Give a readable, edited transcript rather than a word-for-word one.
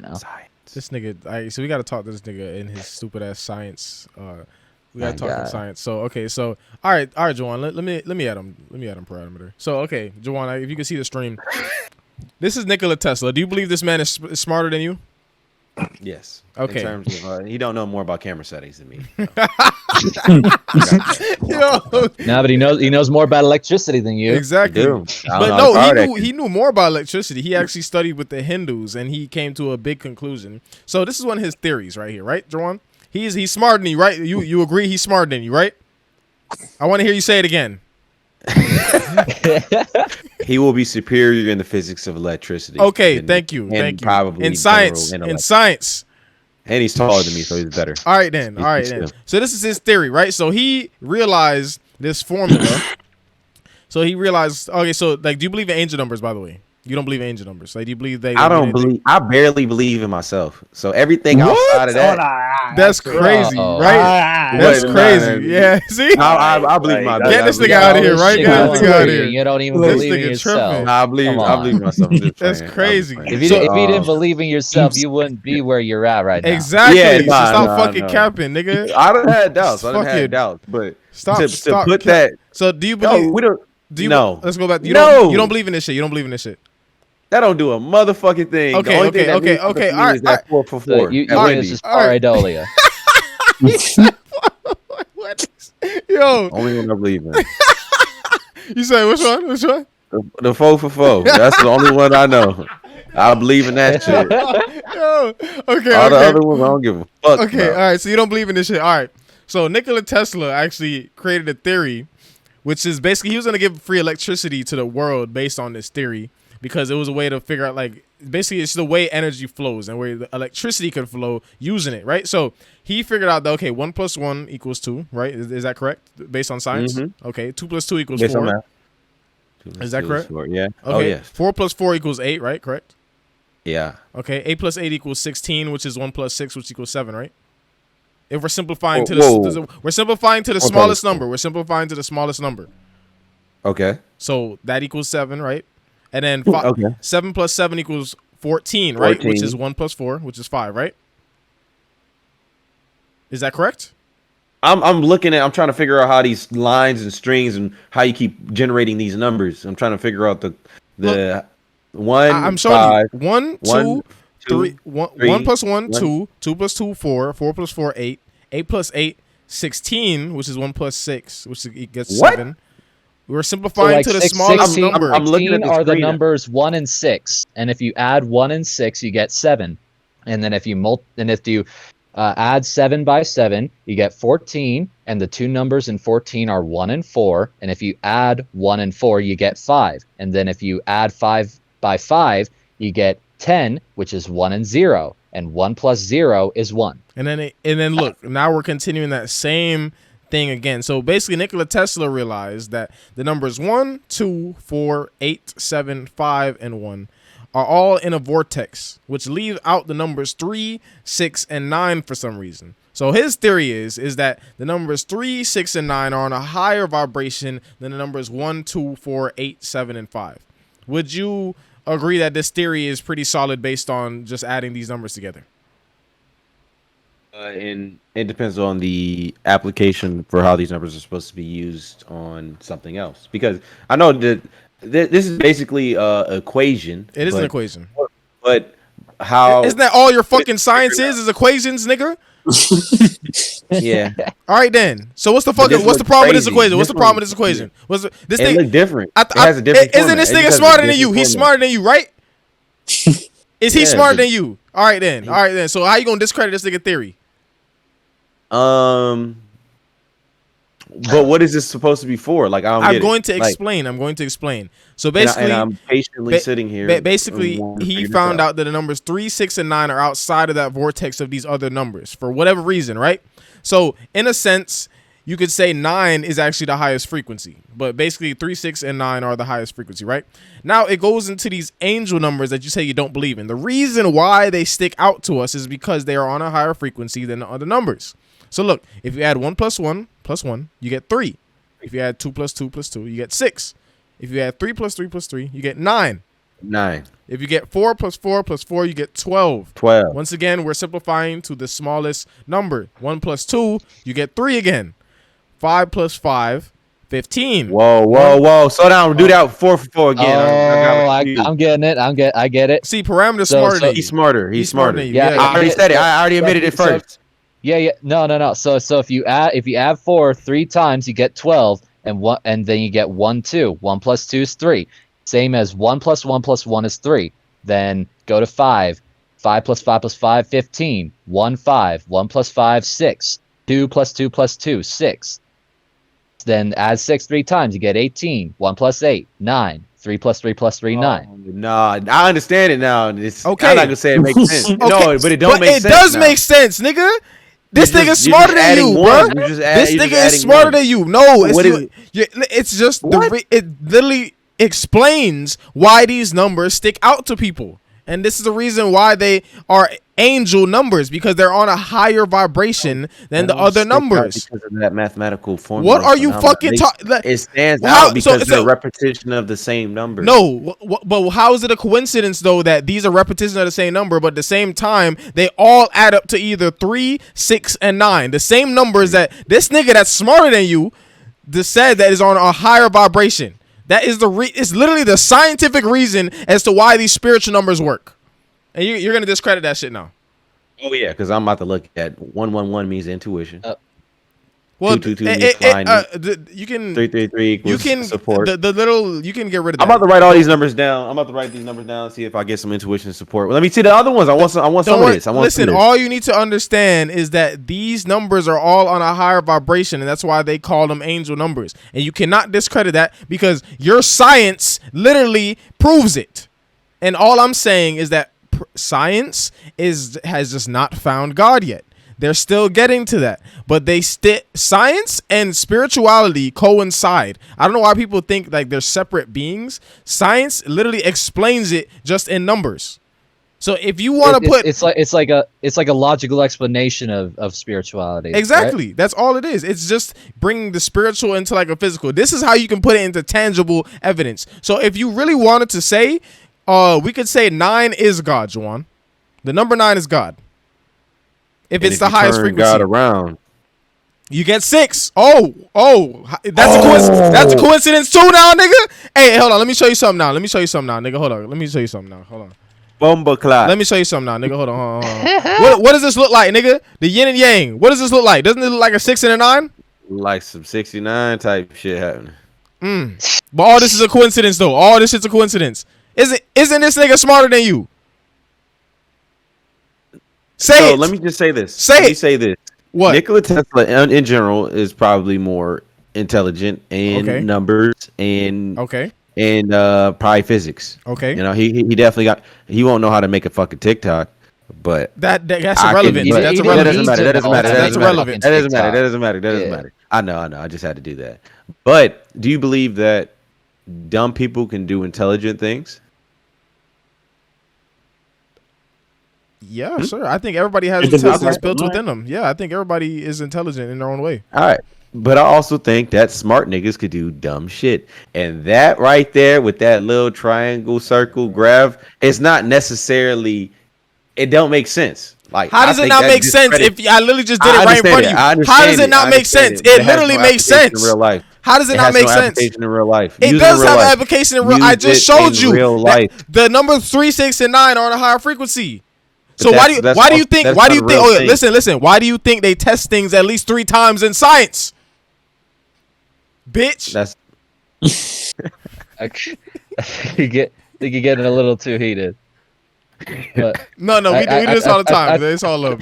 Science. This nigga. So we got to talk to this nigga in his stupid ass science. We got to talk science. So okay. So all right, Juwan. Let me add him. Let me add him parameter. So okay, Juwan. If you can see the stream, this is Nikola Tesla. Do you believe this man is smarter than you? Yes. Okay. In terms of, he don't know more about camera settings than me. Yo. No, but he knows more about electricity than you. Exactly. But no, he knew more about electricity. He actually studied with the Hindus, and he came to a big conclusion. So this is one of his theories right here, right, Juwan? He's smarter than you, right? You agree he's smarter than you, right? I want to hear you say it again. He will be superior in the physics of electricity. Okay, thank you. Probably in science. In science. And he's taller than me, so he's better. All right then. So this is his theory, right? So he realized this formula. So he realized. Okay, so like, do you believe in angel numbers? By the way, you don't believe in angel numbers. Like, do you believe they? I barely believe in myself. So everything outside of that, that's crazy, right? That's crazy. Yeah. See, I believe my. Get this nigga out of here, right? Get this nigga out of here. You don't even believe in yourself. I believe myself. That's crazy. If you didn't believe in yourself, you wouldn't be where you're at right now. Exactly. Yeah, so stop fucking capping, nigga. I done had doubts. But stop. Put that. So do you believe? We don't. No. Let's go back. You don't believe in this shit. You don't believe in this shit. That don't do a motherfucking thing. Okay. All right. Is that 4 for 4. So you this is pareidolia. What? Yo. Only one I believe in. You say which one? Which one? The 4 for 4. That's the only one I know. I believe in that shit. Yo. Okay. All the other ones I don't give a fuck. Okay. All right. So you don't believe in this shit. All right. So Nikola Tesla actually created a theory, which is basically he was going to give free electricity to the world based on this theory, because it was a way to figure out, like, basically it's the way energy flows and where the electricity could flow using it, right? So he figured out that, okay, 1 + 1 = 2, right? Is that correct? Based on science? Mm-hmm. Okay, 2 + 2 = 4. Is that correct? 4, yeah. Okay. Oh, yes. 4 + 4 = 8, right? Correct? Yeah. Okay, 8 + 8 = 16, which is 1 + 6, which = 7, right? If we're simplifying to the smallest number. We're simplifying to the smallest number. Okay. So that equals 7, right? And then 7 + 7 = 14, right? 14. Which is 1 + 4, which is 5, right? Is that correct? I'm trying to figure out how these lines and strings and how you keep generating these numbers. I'm trying to figure out the 1. I'm showing you 1, 2, 3. 1 + 1, 2. 2 + 2, 4. 4 + 4, 8. 8 + 8, 16, which is 1 + 6, which gets 7. We're simplifying to the smallest number. I'm looking at the numbers 1 and 6, and if you add 1 and 6, you get 7. And then if you add 7 by 7, you get 14, and the two numbers in 14 are 1 and 4. And if you add 1 and 4, you get 5. And then if you add 5 by 5, you get 10, which is 1 and 0. And 1 + 0 is 1. And then look, now we're continuing that same thing again. So basically, Nikola Tesla realized that the numbers 1, 2, 4, 8, 7, 5, and 1 are all in a vortex, which leave out the numbers 3, 6, and 9 for some reason. So his theory is that the numbers 3, 6, and 9 are on a higher vibration than the numbers 1, 2, 4, 8, 7, and 5. Would you agree that this theory is pretty solid based on just adding these numbers together? And it depends on the application for how these numbers are supposed to be used on something else. Because I know that this is basically an equation. It is an equation. But how... Isn't that all your fucking science is equations, nigga? Yeah. All right, then. So what's the problem with this equation? What's the problem with this equation? This thing look different. It has a different Isn't this nigga smarter than you? He's smarter than you, right? Is he smarter than you? All right, then. So how you going to discredit this nigga theory? But what is this supposed to be for? Like, I'm going to explain. So basically, and I'm patiently sitting here. Basically, he found out that the numbers 3, 6, and 9 are outside of that vortex of these other numbers for whatever reason, right? So in a sense, you could say 9 is actually the highest frequency, but basically 3, 6, and 9 are the highest frequency, right? Now it goes into these angel numbers that you say you don't believe in. The reason why they stick out to us is because they are on a higher frequency than the other numbers. So look, if you add 1 + 1 + 1, you get 3. If you add 2 + 2 + 2, you get 6. If you add 3 + 3 + 3, you get 9. 9. If you get 4 plus 4 plus 4, you get 12. 12. Once again, we're simplifying to the smallest number. 1 plus 2, you get 3 again. 5 plus 5, 15. Whoa. Slow down. Do that 4 for 4 again. I'm getting it. I get it. See, parameter's smarter than you. He's smarter. He's smarter. than you. Yeah, I already said it. I already admitted it first. Yeah. No. So if you add 4 3 times, you get 12, and then you get 1 2. 1 plus 2 is 3. Same as 1 plus 1 plus 1 is 3. Then go to 5. 5 plus 5 plus 5, 15. 1 5. 1 plus 5, 6. 2 plus 2 plus 2, 6. Then add 6 3 times, you get 18. 1 plus 8, 9. 3 plus 3 plus 3, 9. Nah, I understand it now. Okay. I'm not gonna say it makes sense. Okay. No, but it don't make sense. It does now. make sense, nigga. This You're nigga's just smarter than you, bro. This nigga is smarter than you. No, it's just it literally explains why these numbers stick out to people. And this is the reason why they are angel numbers, because they're on a higher vibration than the other numbers. Because of that mathematical formula. What are you fucking talking? It stands out because it's a repetition of the same number. No, but how is it a coincidence though that these are repetitions of the same number, but at the same time they all add up to either 3, 6, and 9, the same numbers that this nigga that's smarter than you said that is on a higher vibration. That is it's literally the scientific reason as to why these spiritual numbers work. And you're gonna discredit that shit now. Oh yeah, because I'm about to look at 111 means intuition. Well, 222 you can 333 equals you can support. The little you can get rid of that. I'm about to write all these numbers down. I'm about to write these numbers down and see if I get some intuition support. Well, let me see the other ones. I want some of this. Listen, all you need to understand is that these numbers are all on a higher vibration, and that's why they call them angel numbers. And you cannot discredit that because your science literally proves it. And all I'm saying is that science has just not found God yet. They're still getting to that, but science and spirituality coincide. I don't know why people think like they're separate beings. Science literally explains it just in numbers. So if you want to put, it's like a logical explanation of spirituality. Exactly. Right? That's all it is. It's just bringing the spiritual into like a physical. This is how you can put it into tangible evidence. So if you really wanted to say, we could say 9 is God, Juwan. The number 9 is God. If it's the highest frequency, God around, you get 6. Oh, that's a coincidence too, now, nigga. Hey, hold on. Let me show you something now, nigga. Hold on. Let me show you something now. Hold on. Bomba clock. Let me show you something now, nigga. Hold on. What does this look like, nigga? The yin and yang. What does this look like? Doesn't it look like a 6 and a 9? Like some 69 type shit happening. But all this is a coincidence, though. All this shit's a coincidence. Isn't this nigga smarter than you? Say it. Let me just say this. Say it. What? Nikola Tesla, in general, is probably more intelligent in numbers and probably physics. Okay. You know, he definitely he won't know how to make a fucking TikTok, but that's irrelevant. That's irrelevant. That doesn't matter. That's irrelevant. That doesn't matter. I know. I just had to do that. But do you believe that dumb people can do intelligent things? Yeah, sure. I think everybody has intelligence built within them. Yeah, I think everybody is intelligent in their own way. All right. But I also think that smart niggas could do dumb shit. And that right there with that little triangle, circle, graph, it's not necessarily, it don't make sense. Like, how does it not make sense if I literally just did it right in front of you? How does it not make sense? It literally makes sense. In real life. How does it not make sense? In real life. It does have an application in real life. I just showed you that the numbers 3, 6, and 9 are on a higher frequency. So why do you think? Oh, listen. Why do you think they test things at least 3 times in science? Bitch. That's. I think you're getting a little too heated. But no, we do this all the time. It's all love.